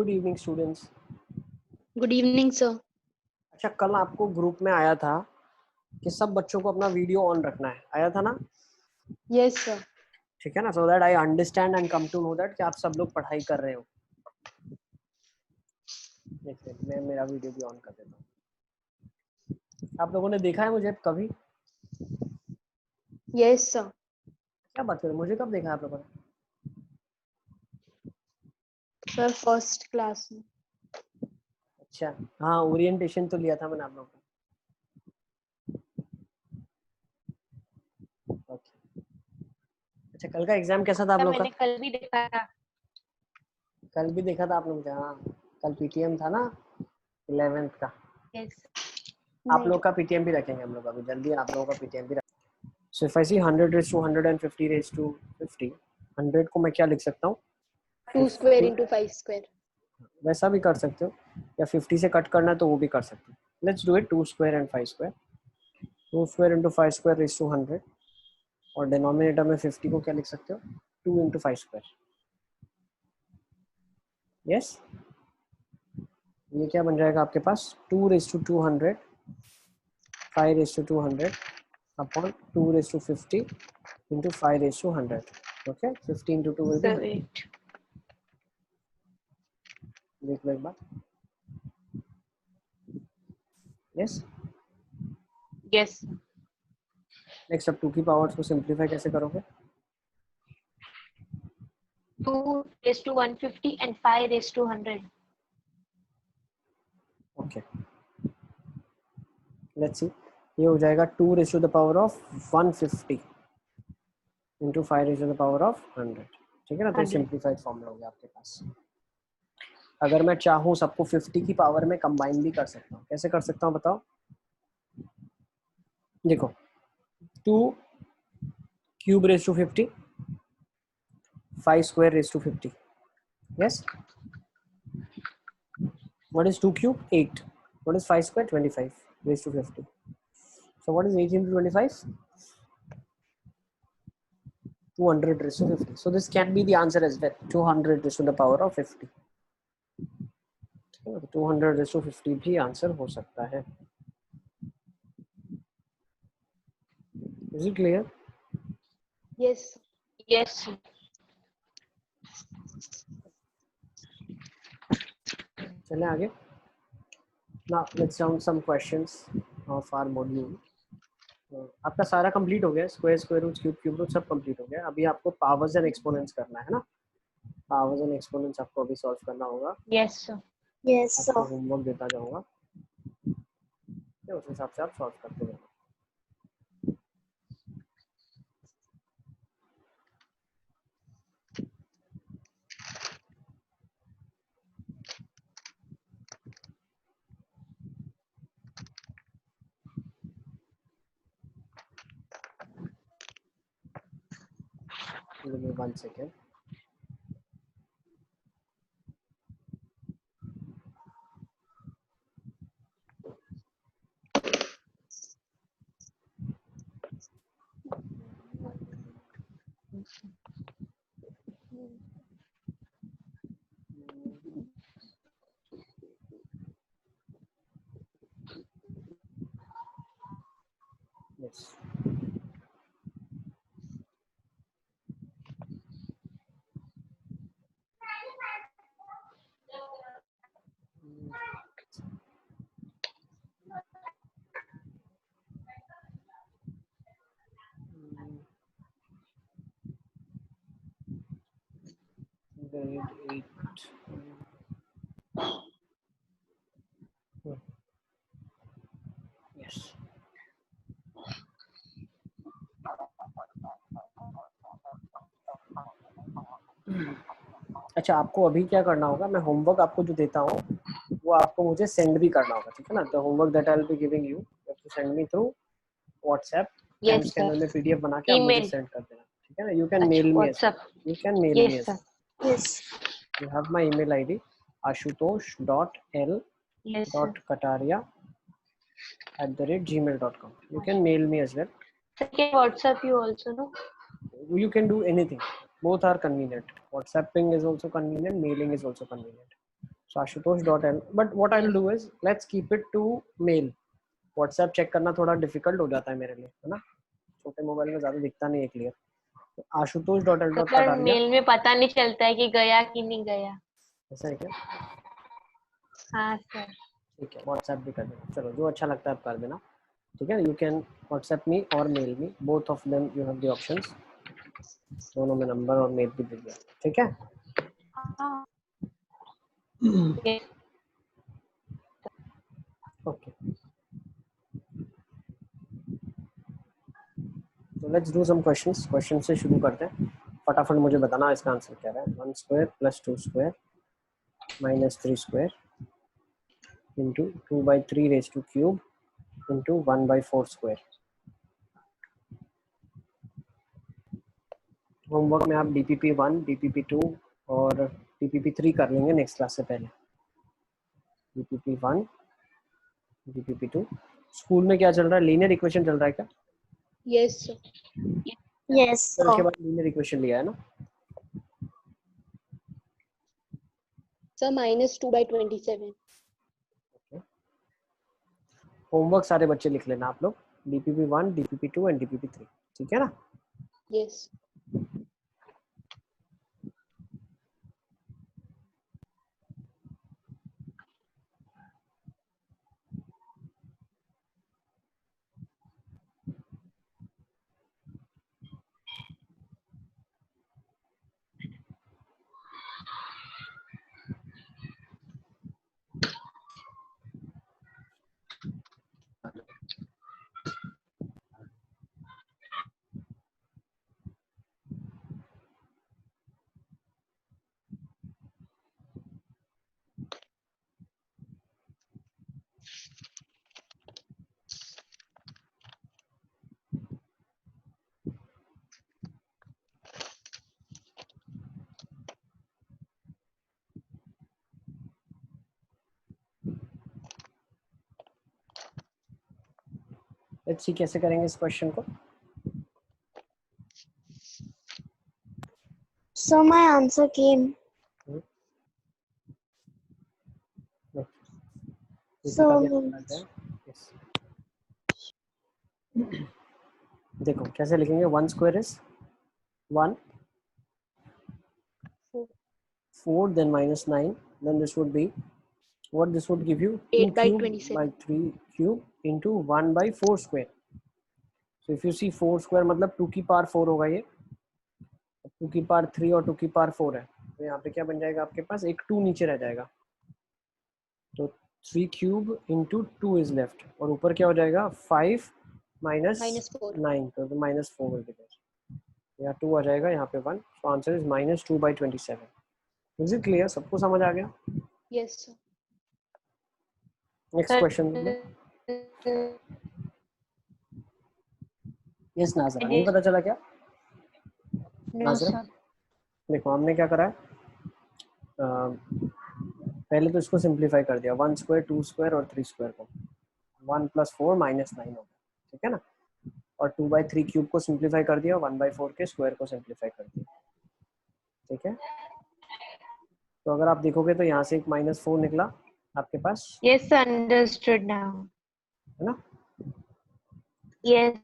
Good evening students. Good evening sir. अच्छा, कल आपको ग्रुप में आया था कि सब बच्चों को अपना वीडियो ऑन रखना है, आया था ना? Yes sir. ठीक है ना, so that I understand and come to know that कि आप सब लोग पढ़ाई कर रहे हो। देखिए, मैं मेरा वीडियो भी ऑन कर देता हूँ। आप लोगों ने देखा है मुझे कभी? Yes sir. क्या बात कर रहे हो, मुझे कब देखा है आप लोगों ने? सर फर्स्ट क्लास में। अच्छा, हाँ, ओरिएंटेशन तो लिया था मैंने आप लोगों को। ओके। अच्छा, कल का एग्जाम कैसा था आप लोग का? मैंने कल भी देखा था। कल भी देखा था आप लोग? हाँ, कल पीटीएम था ना 11th का। यस। आप लोग का पीटीएम भी रखेंगे हम लोग, अभी जल्दी आप लोगों का पीटीएम भी रखेंगे। So if I see 100 raised to 100 and 50 raised to 50, 100 को मैं क्या लिख सकता हूँ? 2 स्क्वायर इंटू 5 स्क्वायर। वैसा भी कर सकते हो, या 50 से कट करना है तो वो भी कर सकते हो। Let's do it 2 square and 5 square. 2 square into 5 square raise to 100, और डिनोमिनेटर में 50 को क्या लिख सकते हो? 2 इंटू 5 स्क्वायर। यस, ये क्या बन जाएगा आपके पास? 2 raise to 200, 5 raise to 200 upon 2 raise to 50 into 5 raise to 100। Okay, 50 into 2 will be 100। देख लो एक बार। Yes yes. नेक्स्ट, अब 2 की पावर्स को सिंप्लीफाई कैसे करोगे? 2 raised to 150 and 5 raised to 100. Okay, let's see. ये हो जाएगा 2 raise to the power of 150 into 5 raise to the power of 100। ठीक है ना, तो ये 100. सिंप्लीफाइड फॉर्मूला हो गया आपके पास। अगर मैं चाहूँ सबको 50 की पावर में कंबाइन भी कर सकता हूँ। कैसे कर सकता हूँ बताओ? देखो, 2 cube raise to 50, 5 square raise to 50। Yes, what is 2 cube? 8. What is 5 square? 25 raised to 50. So what is 8 into 25? 200 raised to 50. So this can be the answer as well. 200 raised to the power of 50. 200 raised to 50 भी answer हो सकता है। Is it clear? Yes. Yes. चलें आगे। Now let's down some questions of our module. आपका सारा complete हो गया, square, square root, cube, cube root सब कंप्लीट हो गया। अभी आपको पावर्स एंड एक्सपोनेंट्स करना है ना? पावर्स एंड एक्सपोनेंट्स आपको अभी सॉल्व करना होगा। Yes, sir. यस आपको सर। होमवर्क देता जाऊंगा, उस हिसाब से आप सॉल्व करते जाओ। Give me 1 second. Yes. Grade 8. Yes. अच्छा, आपको अभी क्या करना होगा, मैं होमवर्क आपको जो देता हूँ वो आपको मुझे सेंड भी करना होगा। ठीक है ना, the homework that I will be giving you, you have to send me through WhatsApp. Time Yes, sir. Scanner में पीडीएफ बना के आप मुझे Email. सेंड कर देना। ठीक है ना, यू कैन अच्छा, mail me as well. WhatsApp. You can mail me Yes, as sir. Well. Yes. You have my email ID Yes, sir. ashutosh.l.kataria@gmail.com. You can mail me as well. Sir, can WhatsApp you also, no? You can do anything. Both are convenient. WhatsApping is also convenient. Mailing is also convenient. So ashutosh.l, but what I'll do is let's keep it to mail. WhatsApp check करना थोड़ा difficult हो जाता है मेरे लिए, है ना, छोटे मोबाइल में ज्यादा दिखता नहीं है क्लियर। तो ashutosh.l तो का सर डाल दिया, मेल में पता नहीं चलता है कि गया कि नहीं गया। ऐसा है क्या? हाँ सर। ठीक है, व्हाट्सएप भी कर देना, चलो जो अच्छा लगता है आप कर देना, ठीक है। यू कैन व्हाट्सएप मी और mail me, both of them you have the options, दोनों में नंबर और मेल भी दे दिया, ठीक है। ओके, तो let's do some questions. Question से शुरू करते हैं, फटाफट मुझे बताना इसका आंसर क्या है। 1 square plus 2 square minus 3 square into 2/3 raise to cube into 1/4 square. Homework में आप DPP1, DPP2 और DPP3 कर लेंगे नेक्स्ट क्लास से पहले। DPP1, DPP2। स्कूल में क्या चल रहा है, लीनियर इक्वेशन चल रहा है क्या? Yes, sir. Yes, फिर उसके sir. बाद लीनियर इक्वेशन लिया है ना? Sir, -2/27. होमवर्क सारे बच्चे लिख लेना आप लोग, DPP1, DPP2 एंड DPP3, ठीक है ना? Yes. लेट्स सी कैसे करेंगे इस क्वेश्चन को। So my answer came. So Yes. देखो कैसे लिखेंगे, 1 square is 1, 4 then -9, then this would be what, this would give you 2 cube 8/27. by 3 cube into 1/4 square. So if you see 4 square मतलब 2 की power 4 होगा ये, 2 की पावर 3 और 2 की पावर 4 है, तो यहाँ पे क्या बन जाएगा आपके पास, एक 2 नीचे रह जाएगा, तो 3 क्यूब इंटू 2 इज लेफ्ट, और ऊपर क्या हो जाएगा 5 माइनस -4. 9, तो -4 विल बी देयर, यहाँ 2 आ जाएगा, यहाँ पे 1, तो answer is -2/27। Is it clear, सबको समझ आ गया? Yes, sir. नेक्स्ट क्वेश्चन में यस नाजरा, नहीं पता चला क्या? नो नाजरा सर। देखो हमने क्या करा है, पहले तो इसको सिंप्लीफाई कर दिया, 1 स्क्वायर 2 स्क्वायर और 3 स्क्वायर को, 1 + 4 -9 हो गया, ठीक है ना, और 2/3 क्यूब को सिंप्लीफाई कर दिया, 1/4 के स्क्वायर को सिंप्लीफाई कर दिया, ठीक है। तो अगर आप देखोगे तो यहाँ से एक -4 निकला आपके पास, यस अंडरस्टूड नाउ। है ना? यस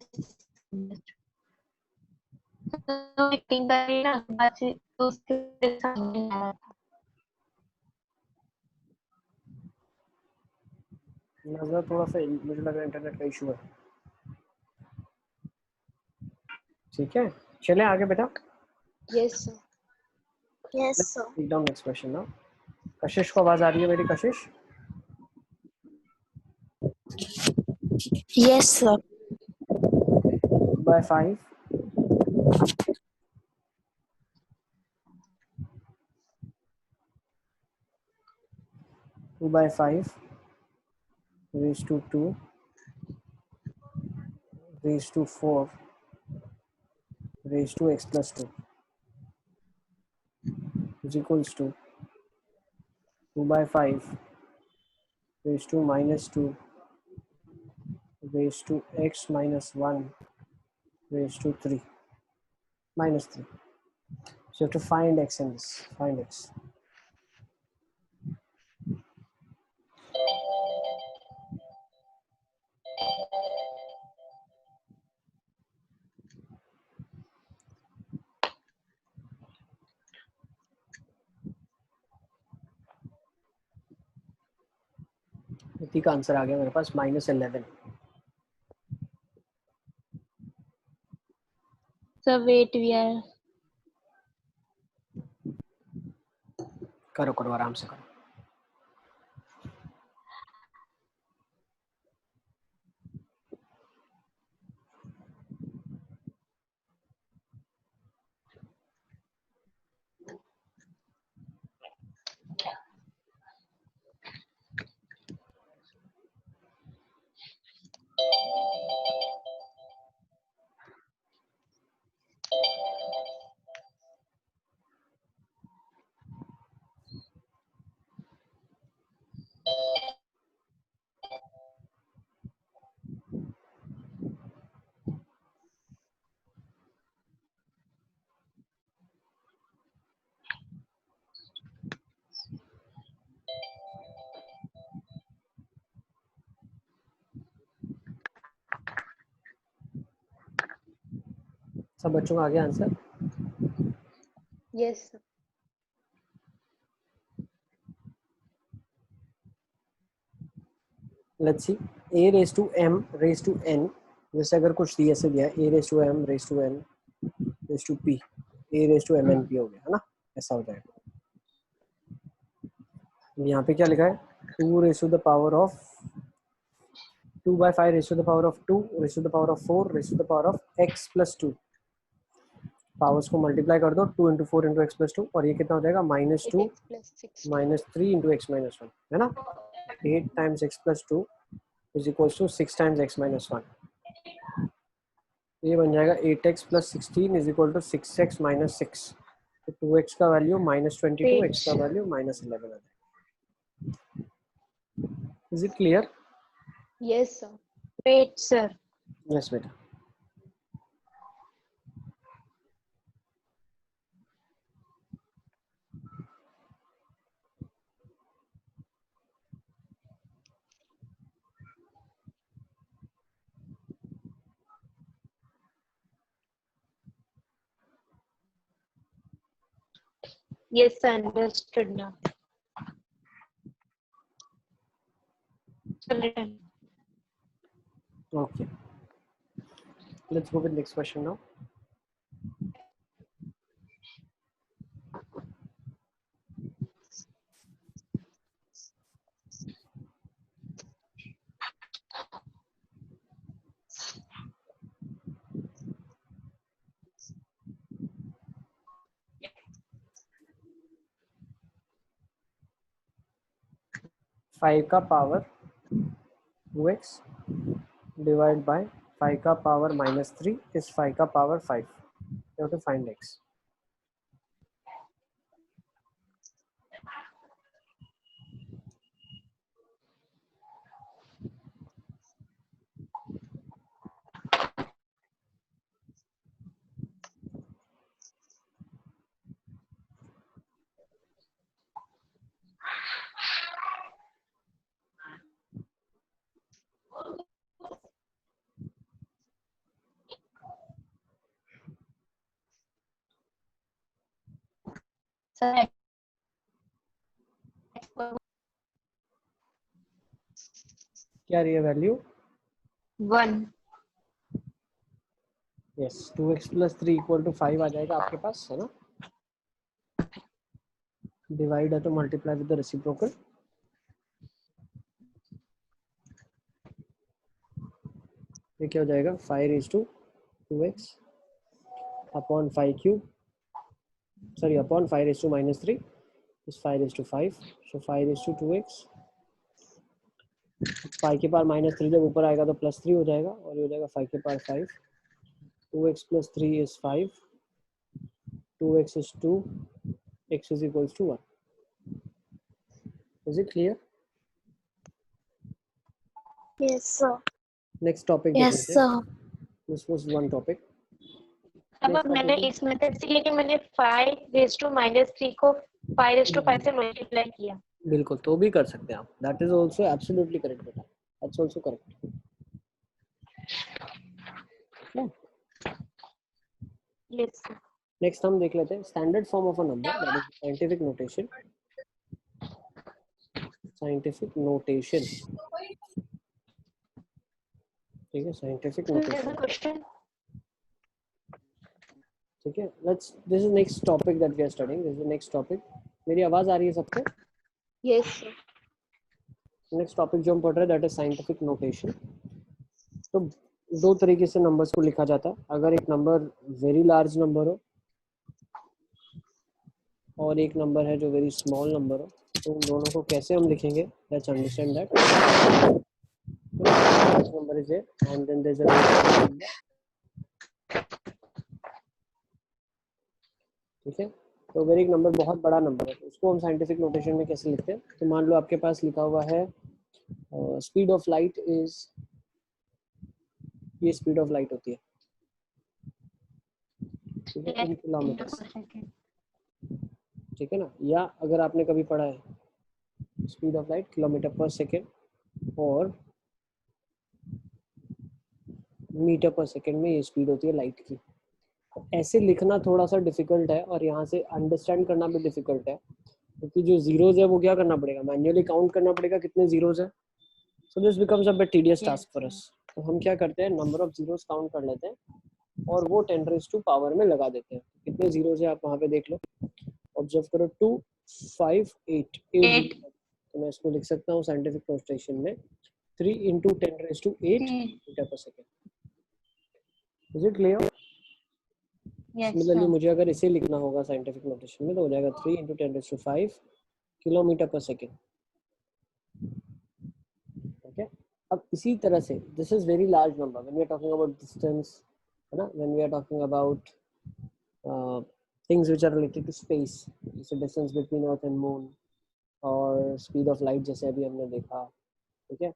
तो मीटिंग करी ना बस, तो उसके समझ में आया था। नाजरा थोड़ा सा मुझे लग रहा है इंटरनेट का इशू है, ठीक है, चले आगे बेटा। Yes, sir. yes, sir. Take down next question now. Kashish को आवाज आ रही है मेरी? कशिश Yes, sir. 2/5 2/5 raised to 2 raised to 4 raised to x plus 2 is equals to 2/5 raised to -2 raised to x minus 1 raised to 3 minus 3. So you have to find x in this. Find x. इसी का answer आ गया मेरे पास -11. Sir, wait, we are. करो करो आराम से करो. सब बच्चों का आ गया answer? Yes, sir. Let's see. a raised to m raised to n, जैसे अगर कुछ डी ऐसे दिया है a raised to m raised to n raised to p, a raised to m n p हो गया है ना, ऐसा हो जाएगा. यहाँ पे क्या लिखा है? 2 raised to the power of 2/5 raised to the power of 2 raised to the power of 4 raised to the power of x plus 2. Powers को मल्टीप्लाई कर दो, 2 into 4 into x plus 2, और ये कितना हो जाएगा? -2 8x plus 16. -3 into x minus 1, है ना. 8 times x plus 2 is equals to 6 times x minus 1. ये बन जाएगा 8x plus 16 is equal to 6x minus 6. तो 2x का वैल्यू -22, x का वैल्यू -11 आ जाएगा. Is it clear? Yes, sir. Wait, sir. Yes, बेटा. Yes, sir, understood now. Children. Okay. Let's go with next question now. Five का power 2x divided by 5 का power -3 is 5 का power 5. You have to find x. Sir, क्या रही है value? 1. Yes, 2x plus 3 equal to 5 आ जाएगा आपके पास, है ना. डिवाइड है तो मल्टीप्लाई विद द रेसिप्रोकल. ये क्या हो जाएगा? 5 raised to 2x upon 5 cube, sorry, upon 5 raised to -3 is 5 raised to 5. So 5 raised to 2x. 5 के पावर -3 जब ऊपर आएगा तो +3 हो जाएगा, और ये हो जाएगा 5 के power 5. 2x plus 3 is 5. 2x is 2. X is equals to 1. Is it clear? Yes, sir. Next topic. Yes, sir. This was one topic. अब मैंने इस मेथड से, लेकिन मैंने 5 raised to -3 को 5 raised to 5 से मल्टीप्लाई किया. बिल्कुल, तो भी कर सकते हैं आप. That is also absolutely correct बेटा. That's also correct. Yeah. Yes, sir. Next हम देख लेते हैं standard form of a number, that is scientific notation. Scientific notation. ठीक है, scientific There's a notation. question. ठीक है, let's this is next topic that we are studying. This is next topic. मेरी आवाज आ रही है सबको? Yes, sir. नेक्स्ट टॉपिक जो हम पढ़ रहे हैं दैट इज साइंटिफिक नोटेशन। तो दो तरीके से नंबर्स को लिखा जाता है। अगर एक नंबर वेरी लार्ज नंबर हो और एक नंबर है जो वेरी स्मॉल नंबर हो, तो उन दोनों को कैसे हम लिखेंगे, let's understand that. Number is there and then there is a number. ठीक है, तो अगर एक नंबर बहुत बड़ा नंबर है तो उसको हम साइंटिफिक नोटेशन में कैसे लिखते हैं। तो मान लो आपके पास लिखा हुआ है स्पीड ऑफ लाइट इज, ये स्पीड ऑफ लाइट होती है, ठीक है, इन किलोमीटर्स। ठीक है ना। या अगर आपने कभी पढ़ा है स्पीड ऑफ लाइट किलोमीटर पर सेकेंड और मीटर पर सेकेंड में ये स्पीड होती है लाइट की। ऐसे लिखना थोड़ा सा डिफिकल्ट है और यहाँ से अंडरस्टैंड करना भी डिफिकल्ट है, क्योंकि जो जीरोज है वो क्या करना पड़ेगा, मैन्युअली काउंट करना पड़ेगा कितने जीरोज है। So this becomes a bit tedious task for us. तो हम क्या करते हैं, नंबर ऑफ जीरोज काउंट कर लेते हैं और वो 10 रेज़ टू पावर में लगा देते हैं। कितने जीरोज है आप वहाँ पे देख लो, ऑब्जर्व करो, 2 5 8 8। तो मैं इसको लिख सकता हूँ साइंटिफिक नोटेशन में 3 × 10⁸ मीटर पर second. Is it clear? Similarly मुझे अगर इसे लिखना होगा साइंटिफिक नोटेशन में तो हो जाएगा 3 × 10⁵ किलोमीटर पर सेकेंड। ठीक है, अब इसी तरह से this is very large number when we are talking about distance, है ना, when we are talking about things which are related to space, जैसे distance between earth and moon और स्पीड ऑफ लाइट जैसे अभी हमने देखा। ठीक है,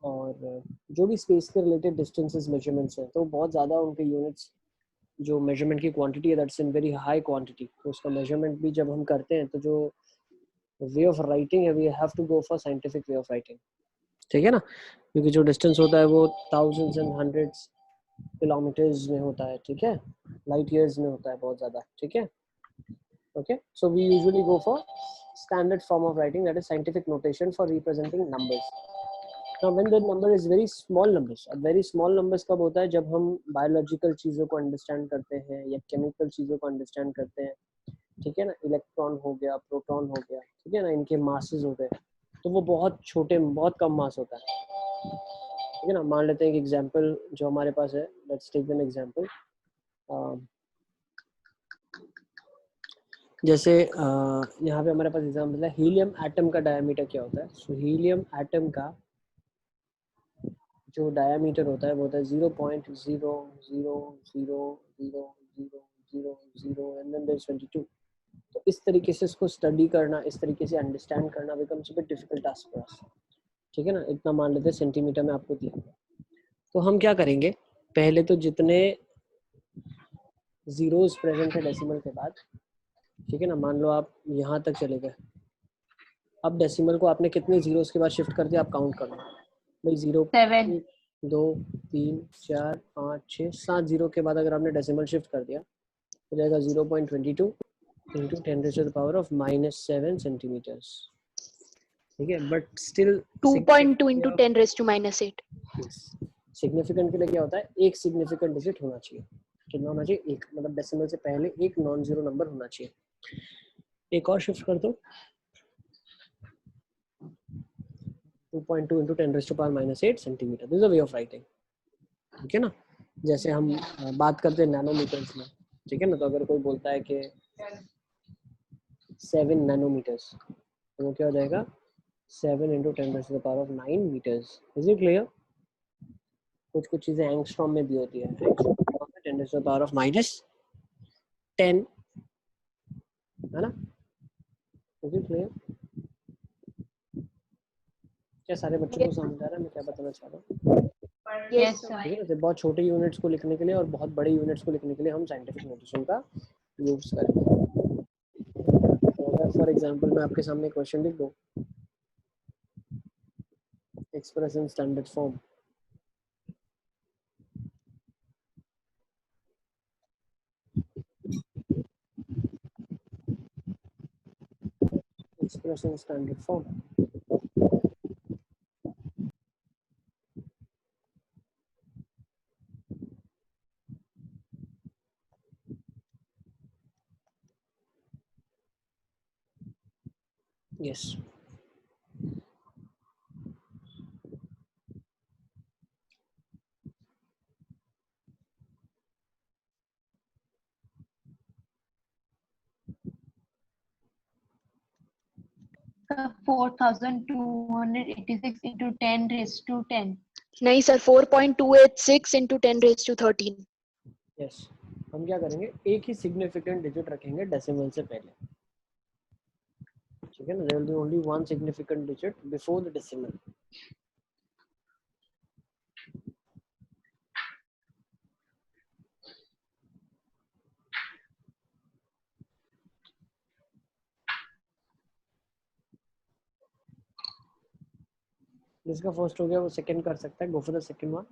और जो भी स्पेस के रिलेटेड डिस्टेंसेस मेजरमेंट्स हैं तो बहुत ज़्यादा उनके यूनिट्स, जो मेजरमेंट की क्वांटिटी है that's in very high quantity. तो उसका मेजरमेंट भी जब हम करते हैं तो जो वे ऑफ राइटिंग है we have to go for scientific way of writing. ठीक है ना, क्योंकि जो डिस्टेंस होता है वो थाउजेंड्स एंड हंड्रेड्स किलोमीटर्स में होता है। ठीक है, लाइट ईयर्स में होता है बहुत ज़्यादा। ठीक है, okay, so we usually go for standard form of writing, that is scientific notation for representing numbers. Now when the number is very small numbers, अब very small numbers कब होता है, जब हम बायोलॉजिकल चीज़ों को अंडरस्टैंड करते हैं या केमिकल चीज़ों को अंडरस्टैंड करते हैं। ठीक है ना, इलेक्ट्रॉन हो गया, प्रोटॉन हो गया, ठीक है ना, इनके मासेस होते हैं तो वो बहुत छोटे, बहुत कम मास होता है। ठीक है ना, मान लेते हैं एक एग्जांपल जो हमारे पास है, लेट्स टेक एन एग्जांपल। जैसे यहाँ पे हमारे पास एग्जांपल है, हीलियम एटम का डायमीटर क्या होता है। सो हीलियम एटम का जो डायमीटर होता है वो होता है 0.0000000 एंड देन देयर इज 22। तो इस तरीके से इसको स्टडी करना, इस तरीके से अंडरस्टैंड करना becomes a bit difficult task for us. ठीक है ना, इतना मान लेते हैं सेंटीमीटर में आपको दिया। तो हम क्या करेंगे, पहले तो जितने जीरोस प्रेजेंट है डेसिमल के बाद, ठीक है ना, मान लो आप यहाँ तक चले गए, अब डेसिमल को आपने कितने जीरोस के बाद शिफ्ट कर दिया, आप काउंट कर लो भाई। 0 1 2 3 4 5 6 7 जीरो के बाद अगर आपने डेसिमल शिफ्ट कर दिया हो जाएगा 0.22 × 10⁻⁻7 सेंटीमीटर्स। ठीक है, बट स्टिल 2.2 into 10⁻⁻8. सिग्निफिकेंट के लिए क्या होता है, एक सिग्निफिकेंट डिजिट होना चाहिए। कितना होना चाहिए, एक, मतलब डेसिमल से पहले एक नॉन जीरो नंबर होना चाहिए। एक और शिफ्ट कर दो, 2.2 × 10⁻⁻8 centimetre. This is a way of writing. ठीक है ना, जैसे हम बात करते हैं नैनोमीटर्स में। ठीक है ना, तो अगर कोई बोलता है कि 7 नैनोमीटर्स तो वो क्या हो जाएगा, 7 × 10⁻⁹ मीटर्स। Is it clear? कुछ कुछ चीजें एंगस्ट्रॉम में भी होती है, 10⁻⁻10, है ना। Is it clear? क्या सारे बच्चों को समझ आ रहा है मैं क्या बताना चाह रहा हूँ? Yes, sir. ठीक है, तो बहुत छोटे यूनिट्स को लिखने के लिए और बहुत बड़े यूनिट्स को लिखने के लिए हम साइंटिफिक नोटेशन का यूज करेंगे। तो अगर फॉर एग्जांपल मैं आपके सामने क्वेश्चन लिख दूं, express in standard form, express in standard form, yes. 4286 into 10 raised to 10. नहीं sir 4.286 into 10 raised to 13. Yes, हम क्या करेंगे, एक ही सिग्निफिकेंट डिजिट रखेंगे डेसिमल से पहले, ठीक है ना। There will be only one significant digit before the decimal. जिसका फर्स्ट हो गया वो सेकंड कर सकता है। Go for the second one.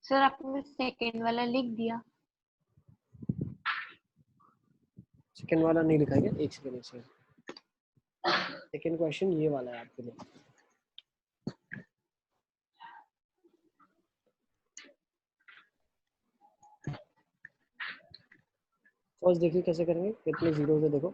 Sir आपने सेकंड वाला लिख दिया। सेकंड वाला नहीं लिखा है, एक सेकंड, एक सेकंड। सेकंड क्वेश्चन ये वाला है आपके लिए। फर्स्ट देखिए कैसे करेंगे, कितने जीरो है देखो,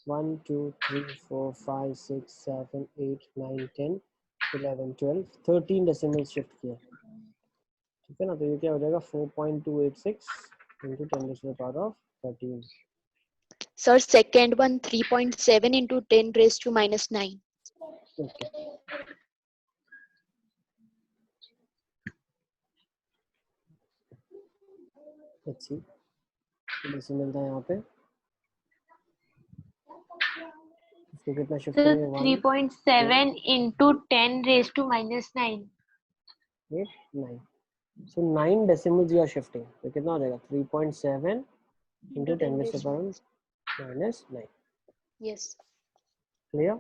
1 2 3 4 5 6 7 8 9 10 11 12 13 डेसिमल शिफ्ट किया, ठीक है ना। तो ये क्या हो जाएगा, 4.286 into 10 raised to the power of 13। Sir, second one 3.7 into 10 raised to minus 9. Okay, let's C decimal था यहाँ पे, इसको कितना शिफ्ट सर करेंगे, 1 3.7 into 10 raised to minus 9. 8 9, so 9 decimals you are shifting, तो कितना हो जाएगा, 3.7 into 10 raised to the power minus 9। Yes. Clear.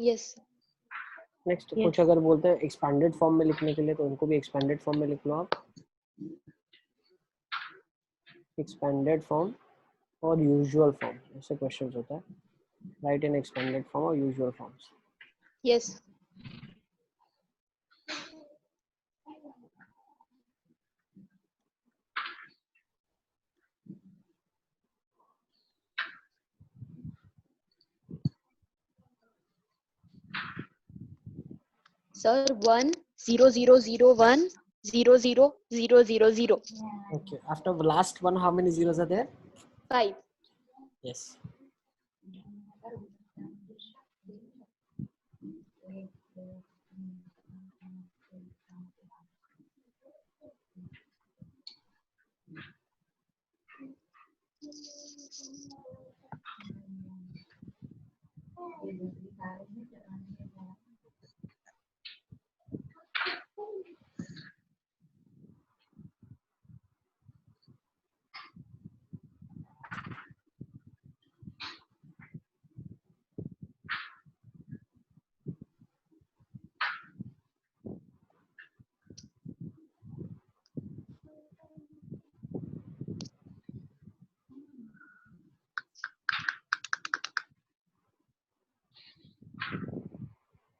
Yes. Next कुछ अगर बोलते हैं एक्सपेंडेड फॉर्म में लिखने के लिए, तो उनको भी एक्सपेंडेड फॉर्म में लिख लो आप। एक्सपेंडेड फॉर्म और यूजुअल फॉर्म, ऐसे क्वेश्चंस होता है, राइट इन एक्सपेंडेड फॉर्म और usual forms. Yes. Sir, 1 0 0 0 1 0 0 0 0 0. Okay, after the last one, how many zeros are there? 5. Yes.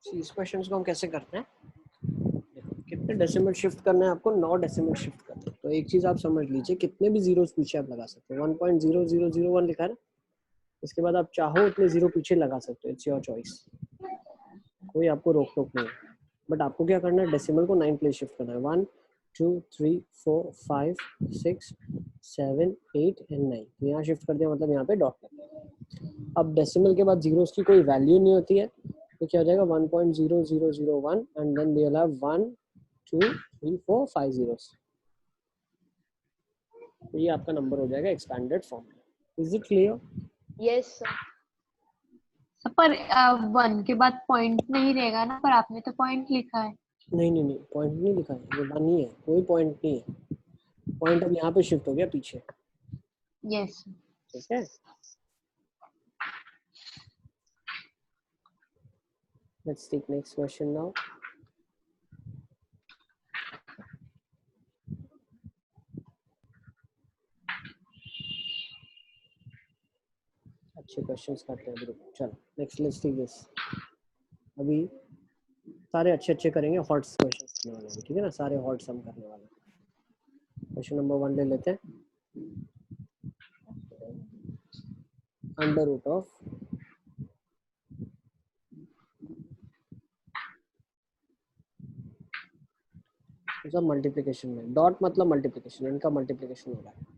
इस क्वेश्चंस को हम कैसे करते हैं, देखो कितने डेसिमल शिफ्ट करना है आपको, 9 डेसिमल शिफ्ट करना है। तो एक चीज आप समझ लीजिए, कितने भी जीरोस पीछे आप लगा सकते हो। 1.0001 लिखा है ना, इसके बाद आप चाहो उतने जीरो पीछे लगा सकते हो, इट्स योर चॉइस, कोई आपको रोक टोक नहीं है। बट आपको क्या करना है, डेसिमल को 9 प्लेस शिफ्ट करना है। 1 2 3 4 5 6 7 8 एंड 9, यहाँ शिफ्ट कर दिया, मतलब यहाँ पे डॉट लगा। अब डेसिमल के बाद जीरोस की कोई वैल्यू नहीं होती है, तो क्या हो जाएगा, 1.0001 and then we will have 1 2 3 4 5 zeros। तो ये आपका नंबर हो जाएगा एक्सपेंडेड फॉर्म में। Is it clear? Yes, sir. पर 1 के बाद पॉइंट नहीं रहेगा ना, पर आपने तो पॉइंट लिखा है। नहीं नहीं नहीं, पॉइंट नहीं लिखा है, ये 1 ही है, कोई पॉइंट नहीं है। पॉइंट अब यहाँ पे शिफ्ट हो गया पीछे, यस। ठीक है। Let's take next question now. अच्छे क्वेश्चंस करते हैं ग्रुप। चलो नेक्स्ट, लेट्स टेक दिस। अभी सारे अच्छे अच्छे करेंगे, हॉट क्वेश्चन करने वाले हैं, ठीक है ना, सारे हॉट सम करने वाले हैं। क्वेश्चन नंबर 1 ले लेते हैं। अंडर रूट ऑफ सब मल्टीप्लिकेशन में, डॉट मतलब मल्टीप्लिकेशन, इनका मल्टीप्लिकेशन हो रहा है।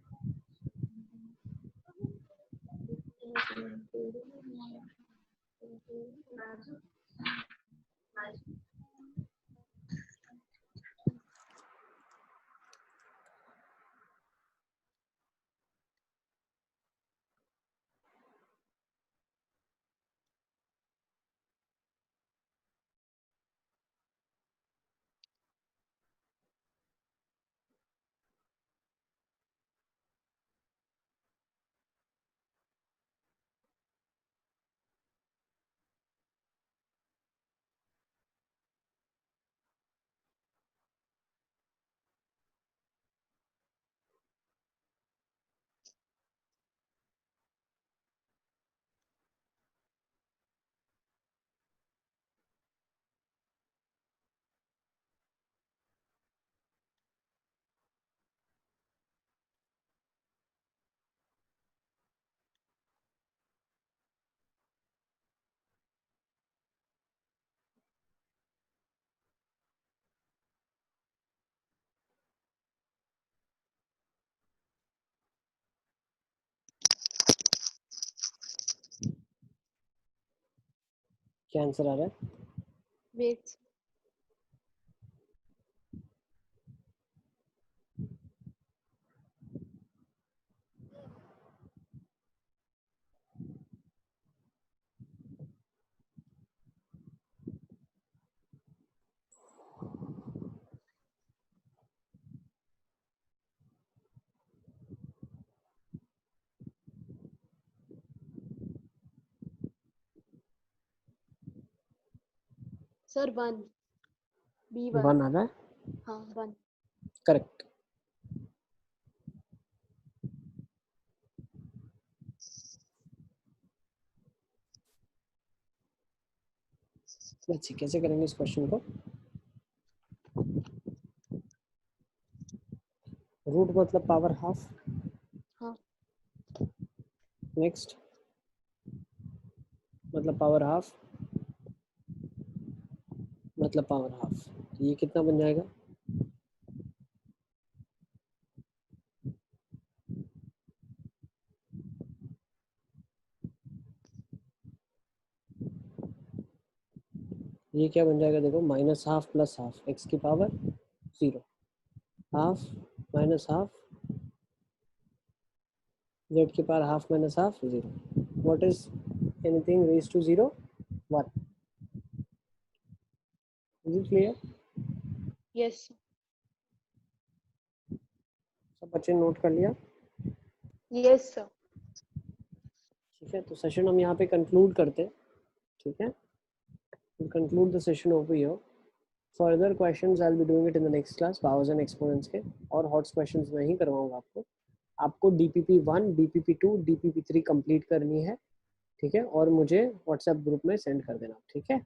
क्या आंसर आ रहा है? वेट, सर 1, B1, 1 आ रहा है, हाँ 1। करेक्ट। अच्छी, कैसे करेंगे इस क्वेश्चन को? रूट मतलब पावर हाफ, हाँ, नेक्स्ट मतलब पावर हाफ, मतलब पावर हाफ, तो ये कितना बन जाएगा? ये क्या बन जाएगा देखो, minus half plus half, X की power 0, half minus half, Z की power half minus half 0। What is anything raise to 0? 1। Is it clear? Yes, सब बच्चे नोट कर लिया? Yes sir. ठीक है, तो सेशन हम यहाँ पे कंक्लूड करते हैं, ठीक है? Conclude the session over here. Further questions I will be doing it in the next class, powers and exponents के, और हॉट क्वेश्चंस मैं ही करवाऊंगा आपको। आपको DPP 1, DPP 2, DPP 3 कंप्लीट करनी है, ठीक है? और मुझे व्हाट्सएप ग्रुप में सेंड कर देना, ठीक है?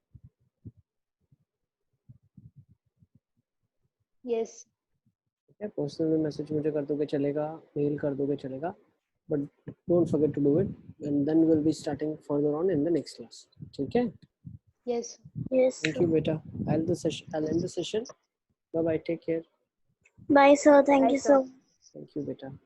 यस, ठीक है, पर्सनल मैसेज मुझे कर दोगे चलेगा, मेल कर दोगे चलेगा, but don't forget to do it, and then will be starting further on in the next class, ठीक है? Yes. Yes, thank sir. You बेटा, I'll end the session. Bye bye, take care. Bye, sir. Thank Bye, you sir. so much. Thank you बेटा.